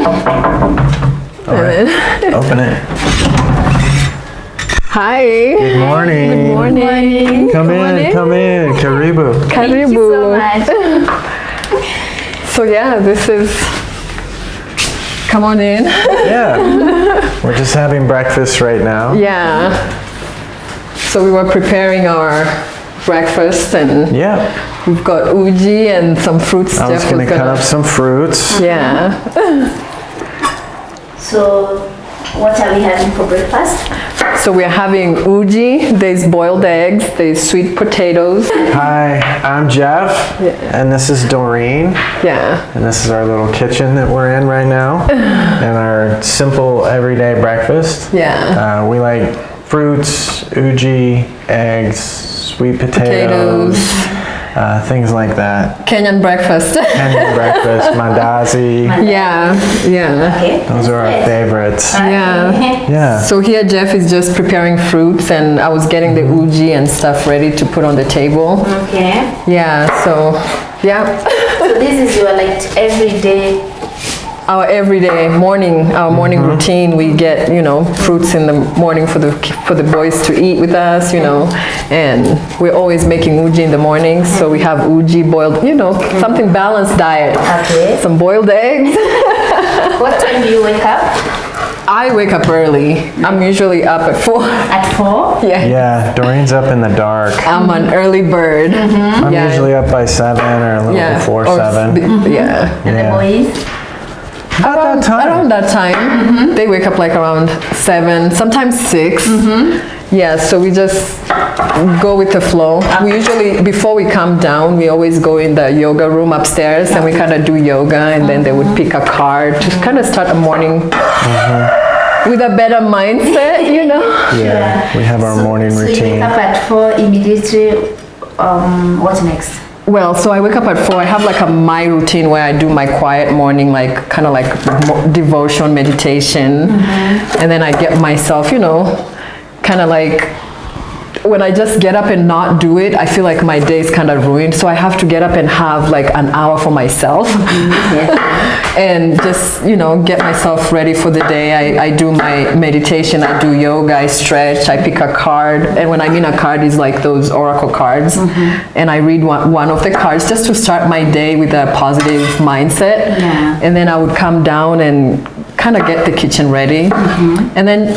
All right. Open it. Hi. Good morning. Good morning. Come in. Karibu. Karibu. Thank you so much. So yeah, this is. Come on in. Yeah. We're just having breakfast right now. Yeah. So we were preparing our breakfast, and Yeah. we've got uji and some fruits. I was going to cut up some fruits. Yeah. So, what are we having for breakfast? So we're having uji. There's boiled eggs. There's sweet potatoes. Hi, I'm Jeff, and this is Dorine. Yeah. And this is our little kitchen that we're in right now, and our simple everyday breakfast. Yeah. We like fruits, uji, eggs, sweet potatoes. Things like that. Kenyan breakfast. Kenyan breakfast, mandazi. Yeah. Yeah. Okay. Those are our favorites. Yeah. Yeah. So here Jeff is just preparing fruits, and I was getting the uji and stuff ready to put on the table. Okay. Yeah, so yeah. So this is your like everyday. Our everyday morning, our morning routine, we get, fruits in the morning for the boys to eat with us, and we're always making uji in the morning, so we have uji boiled, something balanced diet. Okay. Some boiled eggs. What time do you wake up? I wake up early. I'm usually up at 4. At 4? Yeah. Yeah, Doreen's up in the dark. I'm an early bird. I'm Yeah. usually up by 7 or a little before 7. Yeah. And the boys? About that time. Around that time, they wake up like around 7, sometimes 6. Yeah, so we just go with the flow. We usually, before we come down, we always go in the yoga room upstairs, and we kind of do yoga, and then they would pick a card to kind of start the morning with a better mindset, Yeah, we have our morning So you routine. wake up at 4 immediately. What next? Well, so I wake up at 4. I have like my routine where I do my quiet morning, like kind of like devotion, meditation, and then I get myself, kind of like when I just get up and not do it, I feel like my day is kind of ruined. So I have to get up and have like an hour for myself and just, get myself ready for the day. I do my meditation, I do yoga, I stretch, I pick a card. And when I mean a card is like those oracle cards. And I read one of the cards just to start my day with a positive mindset. Yeah. And then I would come down and kind of get the kitchen ready. And then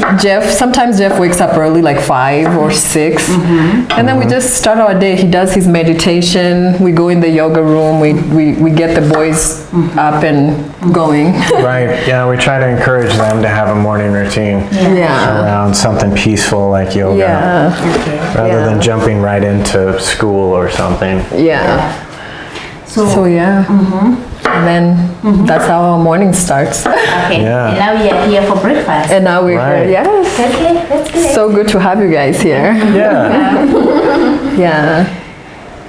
sometimes Jeff wakes up early, like 5 or 6. And then we just start our day. He does his meditation. We go in the yoga room. We get the boys up and going. Right, yeah, we try to encourage them to have a morning routine Yeah. around something peaceful like yoga, Yeah. Okay. rather than jumping right into school or something. Yeah. So, yeah. And then that's how our morning starts. okay. Yeah. And now we are here for breakfast. And now we're Right. here. Yes. Okay, that's good. So good to have you guys here. Yeah, Yeah.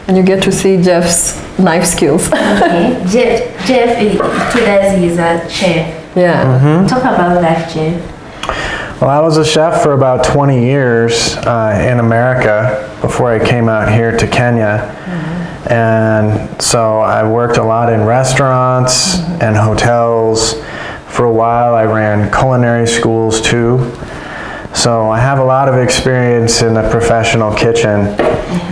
And you get to see Jeff's knife skills. Okay. Jeff told us he's a chef. Yeah. Talk about that, Jeff. well, I was a chef for about 20 years in America before I came out here to Kenya. And so I worked a lot in restaurants and hotels. For a while I ran culinary schools too. So I have a lot of experience in the professional kitchen,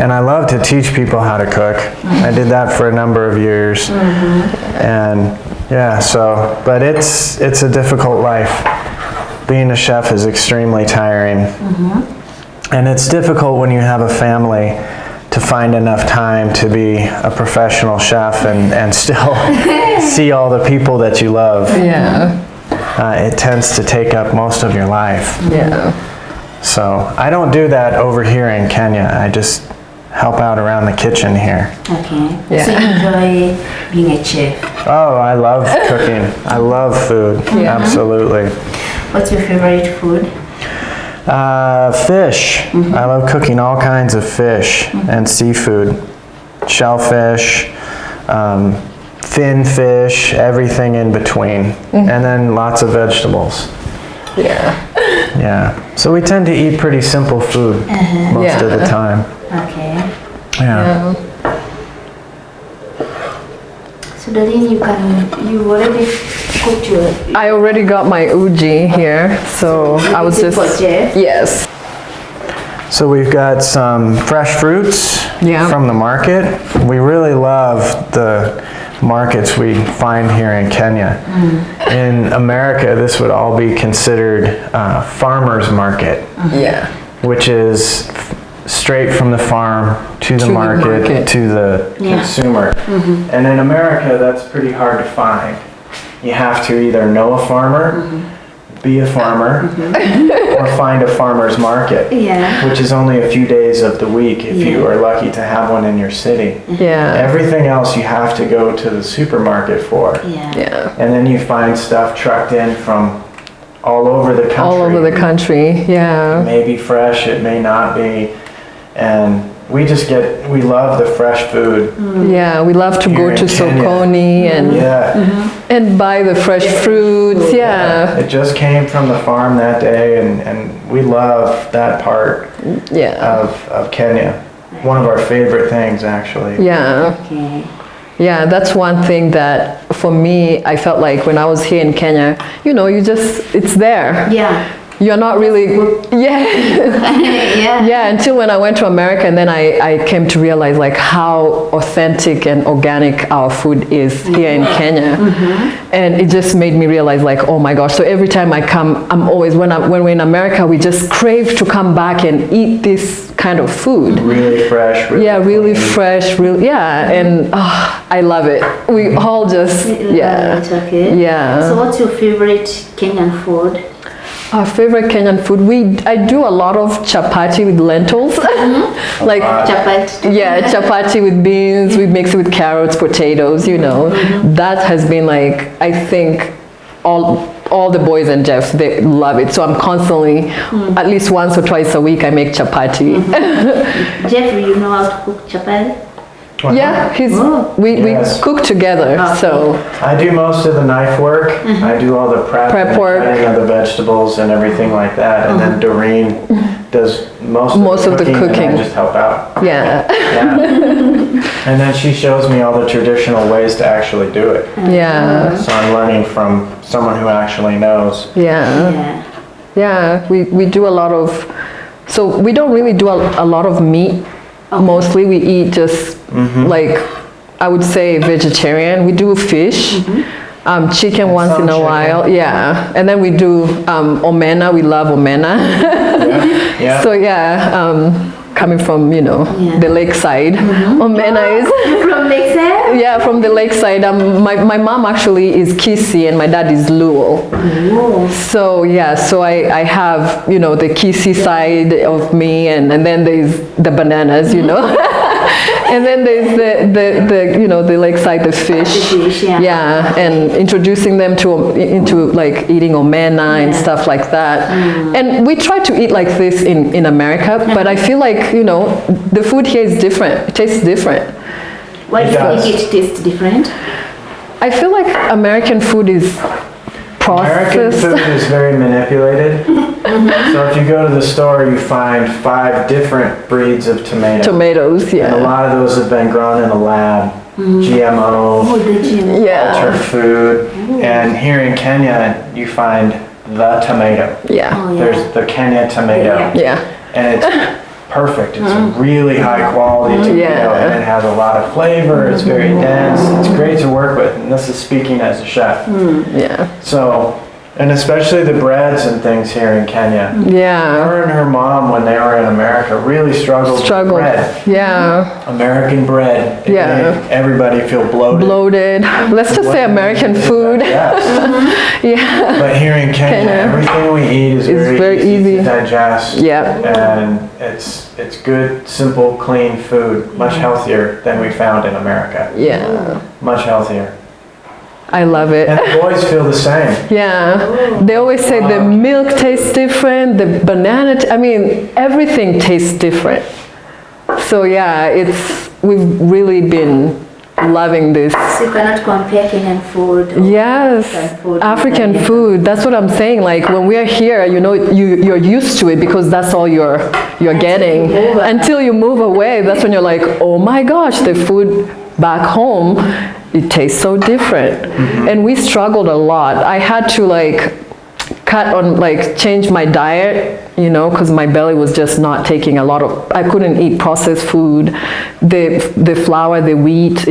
and I love to teach people how to cook. I did that for a number of years. And yeah, but it's a difficult life. Being a chef is extremely tiring. And it's difficult when you have a family to find enough time to be a professional chef and still see all the people that you love. Yeah. It tends to take up most of your life. Yeah. So I don't do that over here in Kenya. I just help out around the kitchen here. Okay. Yeah. So you enjoy being a chef. Oh, I love cooking. I love food. Yeah. Absolutely. What's your favorite food? Fish. I love cooking all kinds of fish and seafood. Shellfish, thin fish, everything in between. And then lots of vegetables. Yeah. Yeah. So we tend to eat pretty simple food most of the time. Okay. Yeah. So So Dorine, you already cooked your. I already got my uji here, so I was Is it just for Jeff? yes. So we've got some fresh fruits Yeah. from the market. We really love the markets we find here in Kenya. In America, this would all be considered farmer's market, Yeah. which is straight from the farm to the the market, market. to the Yeah. consumer. And in America, that's pretty hard to find. You have to either know a farmer, be a farmer, or find a farmer's market, Yeah. which is only a few days of the week if you are lucky to have one in your city. Yeah. Everything else you have to go to the supermarket for. Yeah. Yeah. And then you find stuff trucked in from all over the country. All over the country. It Yeah. may be fresh, it may not be. And we love the fresh food. Yeah. We love to Here go in to Kenya. sokoni and buy the fresh fruits. Yeah. It just came from the farm that day, and we love that part Yeah. of Kenya. One of our favorite things, actually. Yeah. Okay. Yeah, that's one thing that for me, I felt like when I was here in Kenya, it's there. Yeah. You're not really, yeah. Yeah. Yeah, until when I went to America, and then I came to realize like how authentic and organic our food is here in Kenya. And it just made me realize like, oh my gosh, so every time I come, I'm always, when we're in America, we just crave to come back and eat this kind of food. Really fresh. Yeah, really clean. fresh, and I love it. We all just, yeah. Right, okay. Yeah. So what's your favorite Kenyan food? Our favorite Kenyan food, I do a lot of chapati with lentils. Like, Chapati. yeah, chapati with beans, we mix it with carrots, potatoes, That has been like, I think, all the boys and Jeff, they love it. So I'm constantly, at least once or twice a week, I make chapati. Jeffrey, you know how to cook chapati? Yeah, we Yes. cook together, so. I do most of the knife work. I do all the prep and work. cutting of the vegetables and everything like that. And then Dorine does most of the cooking. And I just help out. Yeah, Yeah. And then she shows me all the traditional ways to actually do it. yeah, So I'm learning from someone who actually knows. yeah, Yeah. yeah. We do a lot of, so we don't really do a lot of meat. Mostly we eat just like, I would say vegetarian. We do fish, chicken once in a some while. Yeah, and then we do omena. We love omena. Yeah. So yeah, coming from the lakeside, omena is. From Lakeside? Yeah, from the lakeside. My mom actually is Kisii and my dad is Luo. So yeah, so I have, the Kisii side of me and then there's the bananas, And then there's the lakeside, the fish. The fish, yeah. Yeah, and introducing them into like eating omena and stuff like that. And we try to eat like this in America, but I feel like, the food here is different. It tastes different. Why do you does. think it tastes different? I feel like American food is American processed. food is very manipulated. So if you go to the store, you find 5 different breeds of tomato. Tomatoes, And a yeah. lot of those have been grown in a lab, GMO, Oh, did you? Yeah, altered food. And here in Kenya, you find the tomato. yeah, Oh, yeah. There's the Kenya tomato. yeah, And it's perfect. It's a really high quality tomato Yeah. and it has a lot of flavor. It's very dense. It's great to work with. And this is speaking as a chef. yeah, So, and especially the breads and things here in Kenya. yeah. Her and her mom, when they were in America, really struggled with bread. Yeah, American bread. It Yeah. made everybody feel bloated. bloated. Let's just say American food. Yes. Yeah, But here in Kenya, Kenya. everything we eat is It's very, very easy. to digest. Yeah. And it's good, simple, clean food, much healthier than we found in America. yeah. Much healthier. I love it. And the boys feel the same. Yeah, they always say the milk tastes different, the banana, everything tastes different. So yeah, we've really been loving this. So you cannot compare Kenyan food. or Yes, African food. That's what I'm saying. Like when we are here, you're used to it because that's all you're getting. you move Until you move away, that's when you're like, oh my gosh, the food back home it tastes so different. And we struggled a lot. I had to like change my diet, because my belly was just not taking a lot of, I couldn't eat processed food, the flour, the wheat,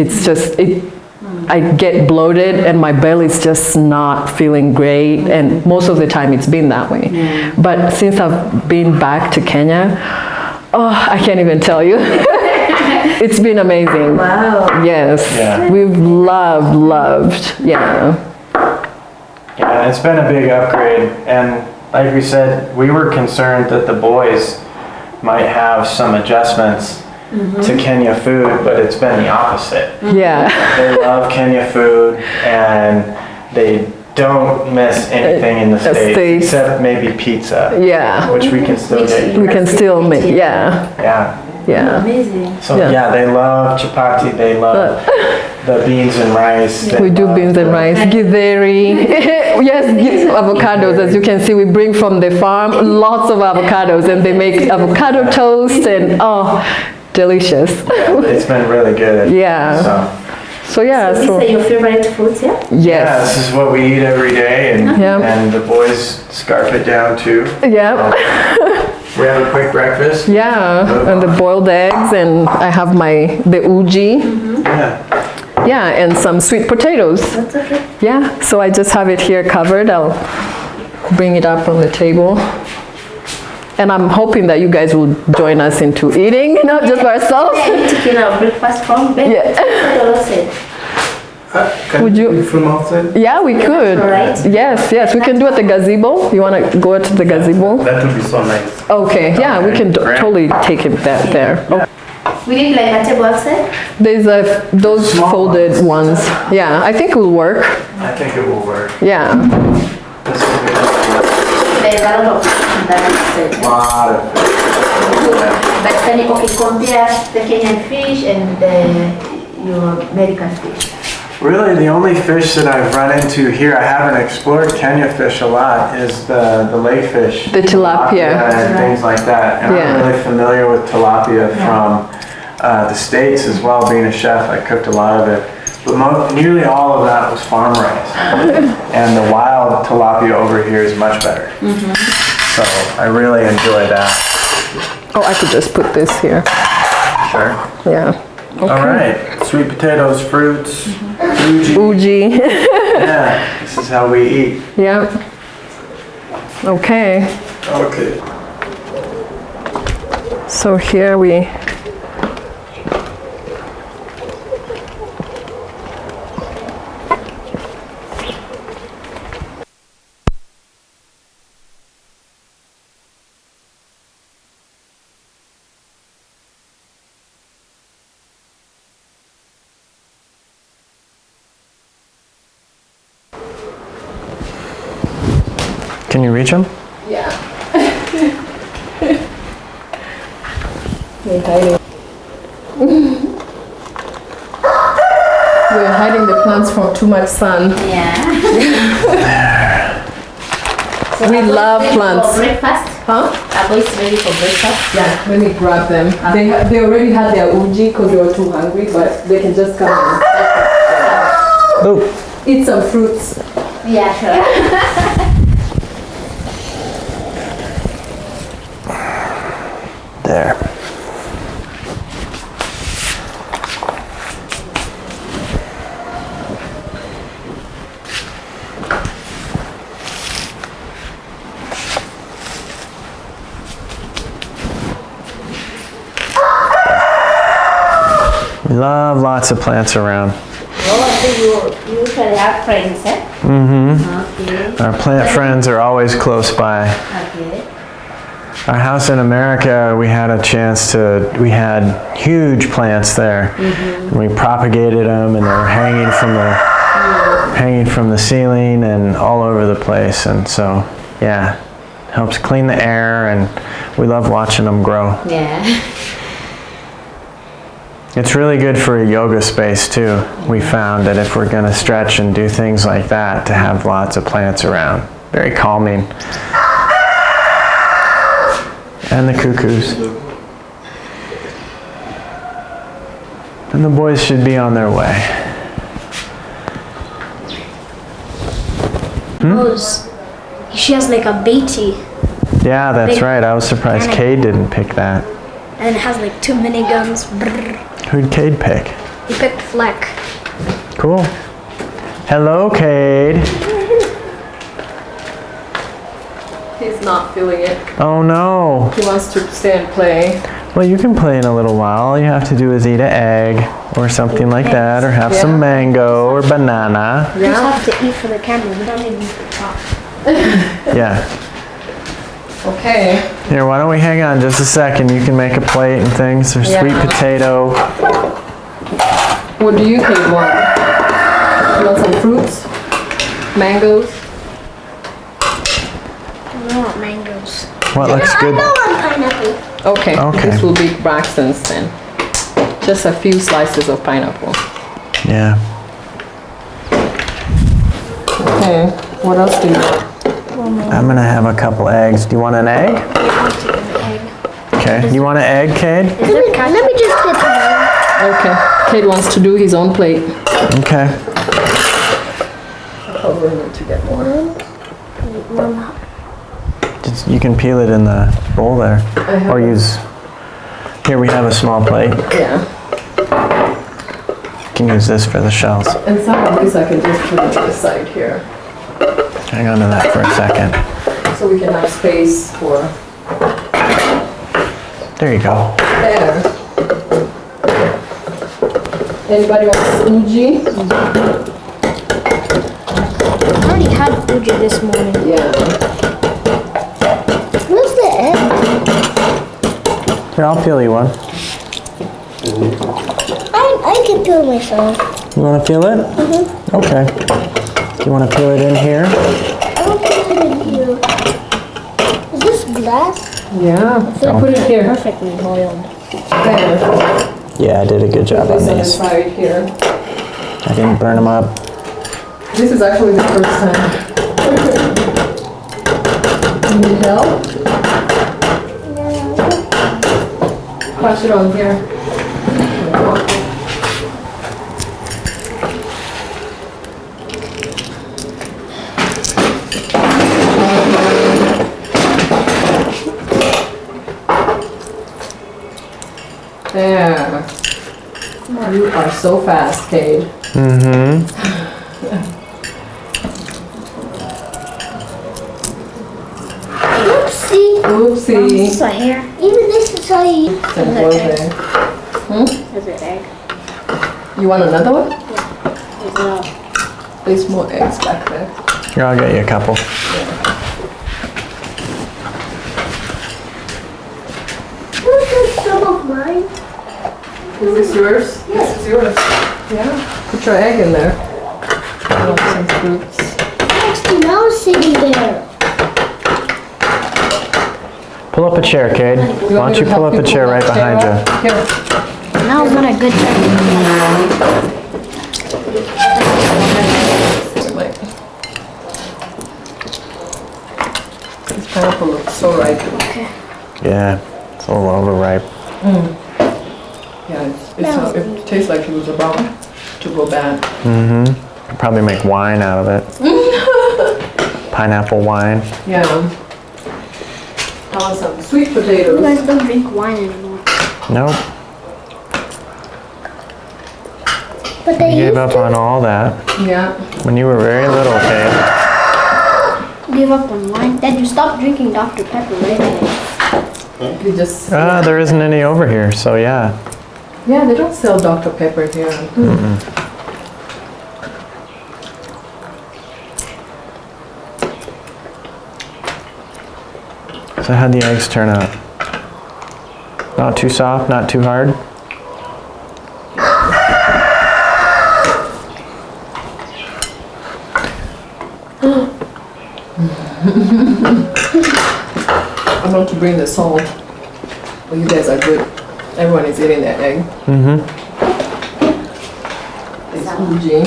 I get bloated and my belly's just not feeling great, and most of the time it's been that way. But since I've been back to Kenya, I can't even tell you. It's been amazing. Wow. Yes. Yeah. We've loved, yeah. Yeah, it's been a big upgrade, and like we said, we were concerned that the boys might have some adjustments to Kenya food, but it's been the opposite. Yeah. They love Kenya food, and they don't miss anything in the States, except maybe pizza. Yeah. Which we can still get. We can still make, yeah. Yeah. Yeah. Amazing. So yeah, they love chapati, they love the beans and rice. We do beans and rice, githeri. Yes, avocados. As you can see, we bring from the farm lots of avocados, and they make avocado toast, and delicious. It's been really good. Yeah. So yeah. These are your favorite foods, yeah? Yeah, Yes. this is what we eat every day, and Yeah. and the boys scarf it down too. Yeah. We have a quick breakfast. Yeah. And the boiled eggs, and I have the uji. Yeah. Yeah, and some sweet potatoes. That's okay. Yeah. So I just have it here covered. I'll bring it up on the table. And I'm hoping that you guys will join us into eating, not just for ourselves. Yeah, you taking our breakfast from bed. Yeah. Can Would you- we film outside? Yeah, we could. Alright. Yes, we can do at the gazebo. You want to go to the gazebo? That would be so nice. Okay, yeah, we can Great. totally take it there. Oh, We need like a table outside. there's those Small folded ones. Yeah, I think it will work. I think it will work. Yeah. This is good. There's a lot of that outside. Lot of But can you compare the Kenyan fish and your American fish? Really, the only fish that I've run into here, I haven't explored Kenya fish a lot, is the lake fish. The tilapia. And things like that. And Yeah. I'm really familiar with tilapia from the States as well. Being a chef, I cooked a lot of it. But nearly all of that was farm raised. And the wild tilapia over here is much better. So I really enjoy that. Oh, I could just put this here. Sure. Yeah. All right, sweet potatoes, fruits, uji. Uji. Yeah, this is how we eat. Yeah. Okay. Okay. So here we Can you reach them? Yeah. We're hiding. We're hiding the plants from too much sun. Yeah. We love plants. For breakfast? Huh? Are boys ready for breakfast? Yeah, let me grab them. They already had their uji because they were too hungry, but they can just come and Oh. eat some fruits. Yeah, sure. There. We love lots of plants around. Oh, so you usually have friends, eh? Okay. Our plant friends are always close by. Okay. Our house in America, we had had huge plants there. And we propagated them, and they were hanging from the ceiling and all over the place. And so, yeah, helps clean the air, and we love watching them grow. Yeah. It's really good for a yoga space too. We found that if we're going to stretch and do things like that, to have lots of plants around. Very calming. And the cuckoos. And the boys should be on their way. Rose. She has like a Beatty, Yeah, that's Big right. I was surprised panic. Cade didn't pick that. and it has like 2 miniguns. Brrr. Who'd Cade pick? He picked Fleck. Cool. Hello, Cade. He's not feeling it. Oh no. He wants to stay and play. Well, you can play in a little while. All you have to do is eat an egg or something like that, or have Yeah. some mango or banana. We just have to eat for the camera. We don't even eat for the top. Yeah. Okay. Here, why don't we hang on just a second? You can make a plate and things. There's Yeah. sweet potato. What do you Kate want? You want some fruits? Mangoes? I want mangoes. What looks I good? don't want pineapple. Okay. Okay. This will be Braxton's then. Just a few slices of pineapple. Yeah. Okay. What else do you want? I'm gonna have a couple eggs. Do you want an egg? I'll take an egg. Okay. You want an egg, Cade? Let me just get one. Okay. Kate wants to do his own plate. Okay. Oh, we're going to get more. You can peel it in the bowl there, or use. Here we have a small plate. Yeah. You can use this for the shells. And some of these I can just put it to the side here. Hang on to that for a second. So we can have space for There you go. there. Anybody wants uji? I already had uji this morning. Yeah. Where's the egg? Here, I'll peel you one. I can peel myself. You want to peel it? Mm-hmm. Okay. Do you want to peel it in here? I don't put it in here. Is this glass? Yeah. Put it here. Perfectly boiled. There. Yeah, I did a good job on This on the these. side here. I didn't burn them up. This is actually the first time. You need help? Pass it on here. There. You are so fast, Cade. Mm-hmm. Oopsie. Oopsie. This is a hair. Even this is how you use And it. go there. Is it egg? You want another one? Is it There's more eggs back there. Here, I'll get you a couple. some of mine? Is this yours? Yes. This is yours. Yeah. Put your egg in there. I want some fruits. Actually, now it's sitting there. Pull up a chair, Cade. Why want don't me you to pull help up a chair right that behind you? up? Here. Now it's not a good time. Wait. This pineapple looks so ripe. Yeah, it's a little overripe. Yeah, it tastes like it was about to go bad. Mm-hmm. Probably make wine out of it. Pineapple wine. Yeah. I want some sweet You potatoes. guys don't drink wine anymore. Nope. But they You used gave up on all that Yeah. when you were very little, Cade. to give up on wine. Then you stop drinking Dr. Pepper, right? You just. There isn't any over here, so yeah. Yeah, they don't sell Dr. Pepper here. So how'd the eggs turn out? Not too soft, not too hard? I'm going to bring the salt. Well, you guys are good. Everyone is eating their egg. Mm-hmm. It's uji.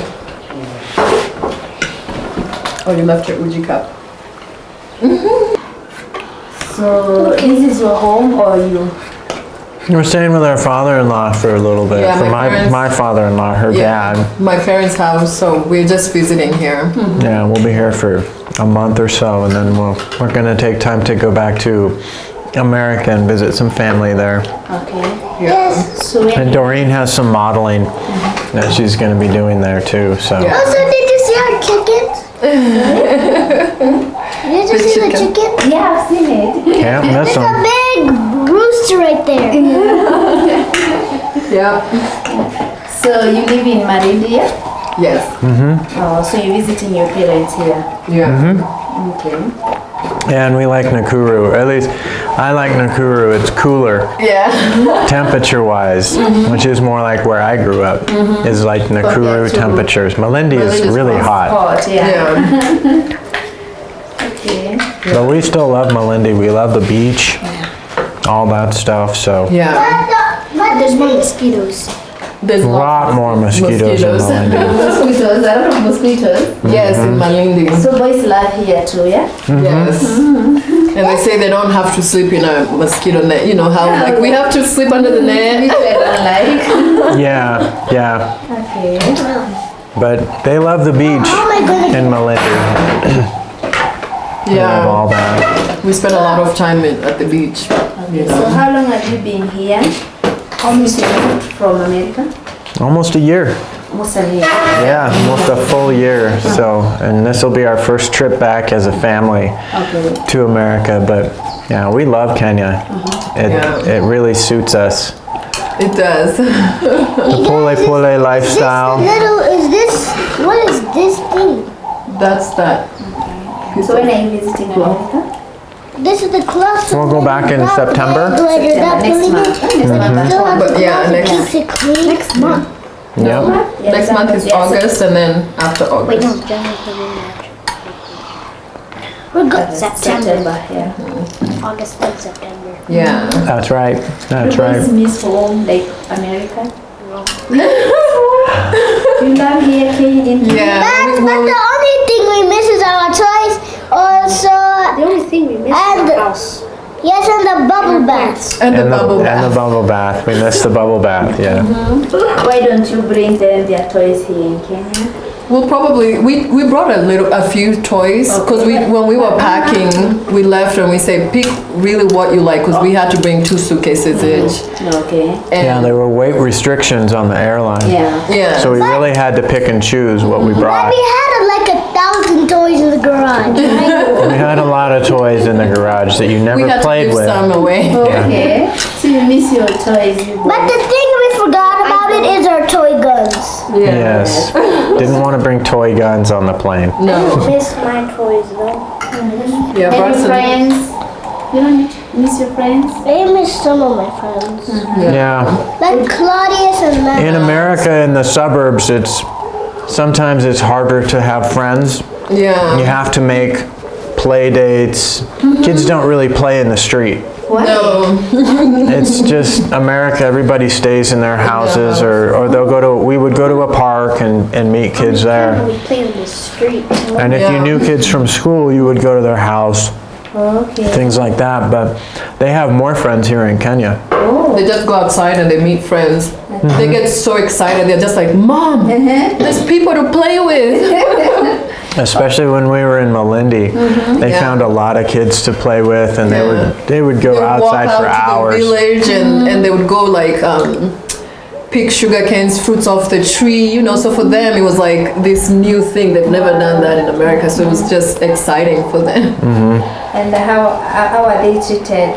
Oh, you left your uji cup. So, Is this your home or you? We're staying with our father-in-law for a little bit. Yeah, for my parents- my father-in-law, her Yeah. dad. My parents' house, so we're just visiting here. Yeah, we'll be here for a month or so, and then we're gonna take time to go back to America and visit some family there. Okay. Yes. So when And Dorine has some modeling that she's gonna be doing there too, so. Yeah. Also, did you see our chickens? Did you see the chicken? yeah, I've seen it. Can't miss There's a them. big rooster right there. Yeah. So you live in Marindia? Yes. Oh, so you're visiting your parents here. Yeah. Okay. And we like Nakuru, at least I like Nakuru, it's cooler. Yeah. Temperature-wise, which is more like where I grew up, is like Nakuru too. temperatures. Malindi is Malindi is really hot, Hot, yeah. Yeah. Okay. but we still love Malindi. We love the beach, all that stuff, so. Yeah. But there's more mosquitoes. There's A lot more mosquitoes in Malindi. Mosquitoes, a lot of mosquitoes. Yes, in Malindi. So boys live here too, yeah? Yes. And they say they don't have to sleep in a mosquito net. You know how like we have to sleep under the Which net. I don't like. Yeah, yeah, Okay. but they love the beach Oh my goodness. in Malindi. They love Yeah. all that. We spend a lot of time at the beach. You So know. how long have you been here? Almost a year from America? Almost a year. Almost a year. Yeah, almost a full year. So, and this will be our first trip back as a family Okay. to America. But yeah, we love Kenya. Yeah. It really suits us. It does. The pole pole lifestyle. Is this, what is this thing? That's that. So when are you visiting America? This is the cluster. We'll go back in September. Do I do that Next really month. good? Next month. Still have But to yeah, close it, next- keeps it clean. Next month. Yep. Yeah, Next month is yes. August, and then after Wait, August. no, January, February, March. We're good. September. Yeah. August and September. Yeah. That's right. That's You right. guys miss home like America? You love here, Kenya, in Yeah. But we- the only thing we miss is our toys. Also, The only thing we miss And- is the house. yes, and the bubble baths. And the And bubble and the bath. bubble bath. We missed the bubble bath. Yeah. Why don't you bring them their toys here in Kenya? We'll probably we brought a few toys because when we were packing we left and we said pick really what you like because we had to bring 2 suitcases each. Okay. Yeah, And there were weight restrictions on the airline. Yeah. yeah. So we really had to pick and choose what we But brought. we had like 1,000 toys in the garage. We had a lot of toys in the garage that you we never had to played give with. some away. Okay. So you miss your toys. You But the thing we forgot about it is our toy guns. Yes. Didn't want to bring toy guns on the plane. No. Miss my toys though. Yeah. Any Bryson- friends? You don't miss your friends? I miss some of my friends. Yeah. Like Claudius and Matt. In America, in the suburbs, sometimes it's harder to have friends. You Yeah. have to make play dates. Kids don't really play in the street. Why? No. It's just America, everybody stays in their houses or we would go to a park and meet kids there. We play in the street. And if you Yeah. knew kids from school, you would go to their house, Okay. things like that. But they have more friends here in Kenya. They just go outside and they meet friends. They get so excited. They're just like, Mom, there's people to play with. Especially when we were in Malindi, they Yeah. found a lot of kids to play with, and Yeah. they would go They would outside walk for out to hours. the village and they would go like pick sugar canes, fruits off the tree, you know. So for them, it was like this new thing. They've never done that in America, so it was just exciting for them. And how are they treated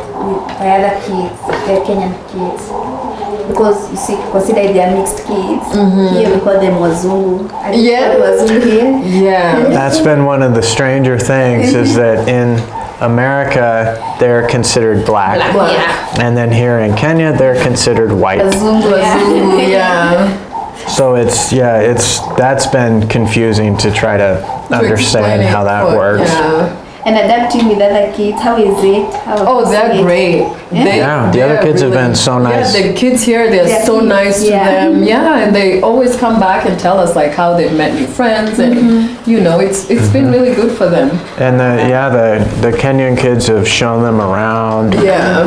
by other kids, the Kenyan kids? Because you see, consider they are mixed kids. Here we call them Wazungu. Are you Yeah. called Wazungu here? Yeah. That's been one of the stranger things is that in America, they're considered black. Yeah. And then here in Kenya, they're considered white. Wazungu, Wazungu, yeah. So that's been confusing to try to To understand explain it, how that but, works. Yeah. And adapting with other kids, how is it? How Oh, is they're it? great. Yeah, the other kids have been so nice. Yeah, the kids here, they're They're so kids, nice to yeah. them. Yeah, and they always come back and tell us like how they've met new friends, and you know, it's been really good for them. And the Kenyan kids have shown them around. Yeah,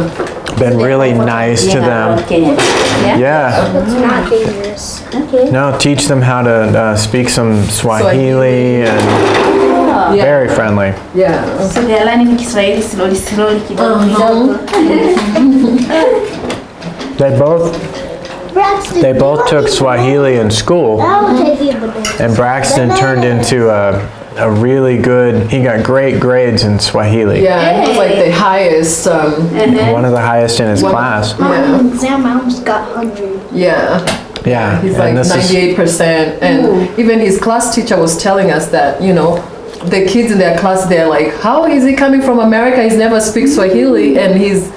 been really nice to them. Kenyan. Yeah? Yeah. It's not dangerous. Okay. No, teach them how to speak some Swahili and Yeah. very friendly. Yeah. So they are learning Kiswahili slowly kidogo kidogo. Braxton, They both took Swahili in school, I'll take you a banana. and Braxton turned into a really good, he got great grades in Swahili. Yeah, it was like the highest. One of the highest in his class. Yeah. Exam, I almost got 100. Yeah. Yeah, He's and like this is 98%. And even his class teacher was telling us that, you know, the kids in their class, they're like, how is he coming from America? He's never speaks Swahili and he's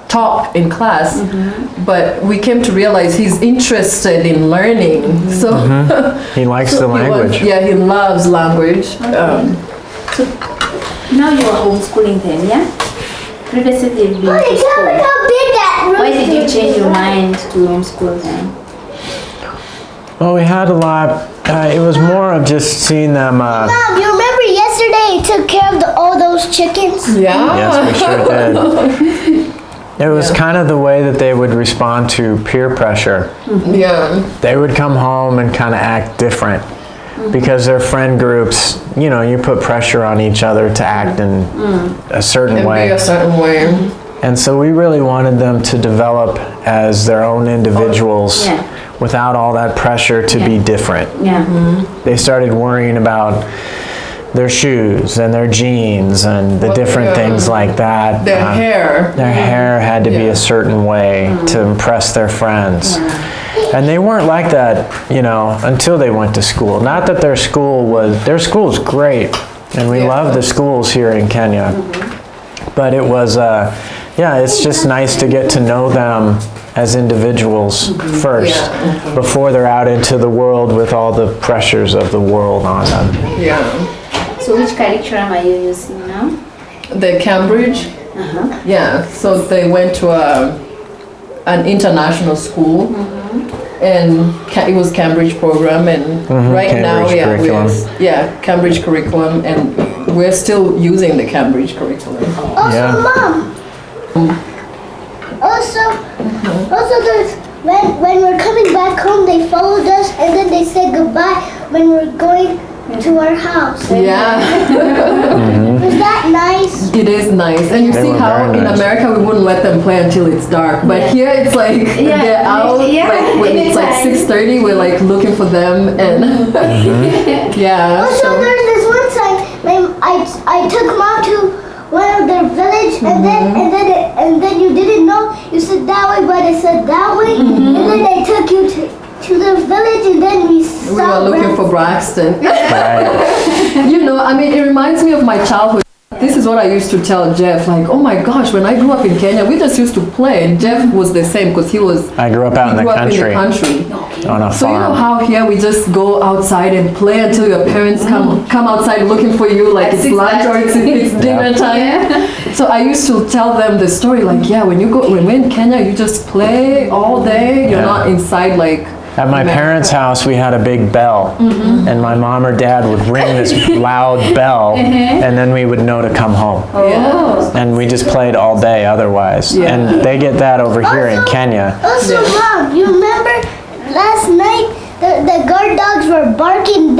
top in class. But we came to realize he's interested in learning. So he likes the he wants- language. yeah, he loves language. Now you are homeschooling them, yeah? Previously they've been to Tell me school. how big that room Why did you is. change your mind to homeschool them? Well, we had a lot. It was more of just seeing them. Mom, you remember yesterday you took care of all those chickens? Yeah. Yes, we sure did. It was kind of the way that they would respond to peer pressure. Yeah. They would come home and kind of act different because their friend groups, you know, you put pressure on each other to act in a certain And be way. a certain way. And so we really wanted them to develop as their own individuals Yeah. without all that pressure to be different. Yeah. They started worrying about their shoes and their jeans and the different yeah. things like that. Their hair. Their hair had to be Yeah. a certain way to impress their friends. And they weren't like that, you know, until they went to school. Not that their school's great, and we Yeah. love the schools here in Kenya. But it was, yeah, it's just nice to get to know them as individuals first, Yeah. before they're out into the world with all the pressures of the world on them. Yeah. So which curriculum are you using now? The Cambridge. Yeah. So they went to an international school, and it was Cambridge program, and right now, Cambridge yeah, curriculum. Cambridge curriculum, and we're still using the Cambridge curriculum. Also, Yeah. Mom. Also, there's when we're coming back home, they followed us and then they said goodbye when we're going to our house. Yeah. Was that nice? It is nice, and you They see were how very in nice. America we wouldn't let them play until it's dark, but here it's like they're out. Yeah, Like when it's like anytime. 6:30, we're like looking for them, and yeah. Also, So there's this one time I took Mom to one of their village and then you didn't know you said that way, but I said that way, and then I took you to the village and then we we saw were looking for Braxton. Right. You know, I mean, it reminds me of my childhood. This is what I used to tell Jeff, like, oh my gosh, when I grew up in Kenya, we just used to play, and Jeff was the same because he I grew up out in the grew up country, in the country. on a So you know farm. how here we just go outside and play until your parents come outside looking for you, like it's lunch or it's dinner time. So I used to tell them the story, like, yeah, when we're in Kenya, you just play all day. You're Yeah. not inside like. At my parents' house, we had a big bell, and my mom or dad would ring this loud bell, and then we would know to come home. Yeah. And we just played all day otherwise. Yeah. And they get that over here in Kenya. Also, Mom, you remember last night the guard dogs were barking,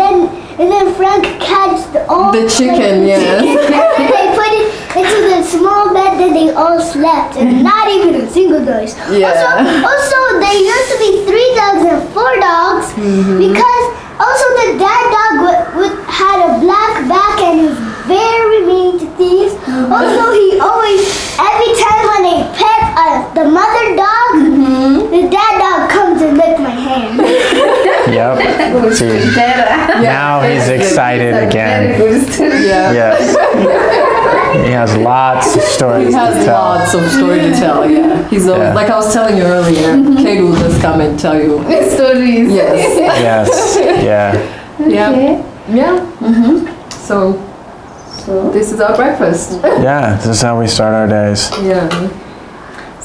and then Frank catched all The chicken, yes. and they put it into the small bed, then they all slept, and not even a single noise. Yeah. Also, there used to be 3 dogs and 4 dogs because also the dad dog had a black back and he was very mean to thieves. Also, he always, every time when they pet the mother dog, the dad dog comes and licks my hand. Yep. See, now he's excited again. Yeah. Yes. He has lots of stories He to has tell. lots of story to tell. Yeah. He's always, Yeah. like I was telling you earlier. Kate will just come and tell you Stories. Yes. Yes. Yeah. Yeah. Yeah. So this is our breakfast. Yeah. This is how we start our days. Yeah.